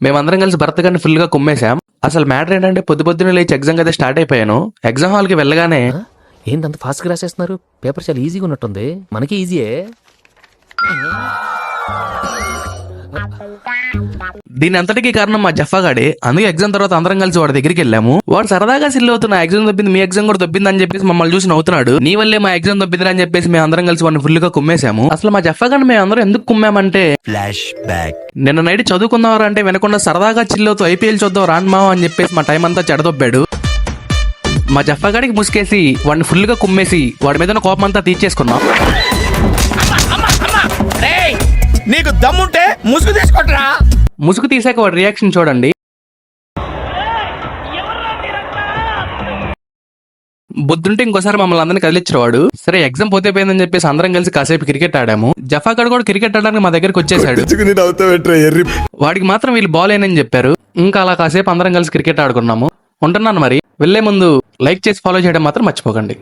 మేమందరం కలిసి భరత్ గారిని ఫుల్ గా కుమ్మేశాం. అసలు మ్యాటర్ ఏంటంటే పొద్దున్నే లేచి ఎగ్జామ్ కదా స్టార్ట్ అయిపోయాను. ఎగ్జామ్ హాల్ కి వెళ్ళగానే ఏంటంత ఫాస్ట్ గా రాసేస్తున్నారు? పేపర్ చాలా ఈజీగా ఉన్నట్టుంది. మనకి ఈజీయే. దీని అంతటికీ కారణం మా జఫాగాడే. అందుకే ఎగ్జామ్ తర్వాత అందరం కలిసి వాడి దగ్గరికి వెళ్ళాము. వాడు సరదాగా సిల్ అవుతున్నా ఎగ్జామ్ దొబ్బింది, మీ ఎగ్జామ్ కూడా దొబ్బింది అని చెప్పేసి మమ్మల్ని చూసి నవ్వుతున్నాడు. నీ వల్లే మా ఎగ్జామ్ దొబ్బింది అని చెప్పేసి మేము అందరం కలిసి వాడిని ఫుల్ గా కుమ్మేశాము. అసలు మా జఫాగాడిని మేము అందరం ఎందుకు కుమ్మామంటే, ఫ్లాష్ బ్యాక్. నిన్న నైట్ చదువుకుందాం అంటే వినకుండా సరదాగా చిల్ అవుతూ ఐపీఎల్ చూద్దాం రాన్మావా అని చెప్పేసి మా టైం అంతా చెడదొబ్బాడు. మా జఫాగాడికి ముసుకేసి వాడిని ఫుల్ గా కుమ్మేసి వాడి మీద కోపం అంతా తీర్చేసుకున్నాం. నీకు దమ్ముంటే ముసుగు తీసుకుంటారా? ముసుగు తీసాక వాడి రియాక్షన్ చూడండి. బుద్ధుంటే ఇంకోసారి మమ్మల్ని అందరినీ కదిలిచ్చేవాడు. సరే ఎగ్జామ్ పోతే పోయిందని చెప్పేసి అందరం కలిసి కాసేపు క్రికెట్ ఆడాము. జఫాగాడు కూడా క్రికెట్ ఆడడానికి మా దగ్గరికి వచ్చేసాడు. వాడికి మాత్రం వీళ్ళు బాల్ ఏనని చెప్పారు. ఇంకా అలా కాసేపు అందరం కలిసి క్రికెట్ ఆడుకున్నాము. ఉంటున్నాను మరి. వెళ్లే ముందు లైక్ చేసి ఫాలో చేయడం మాత్రం మర్చిపోకండి.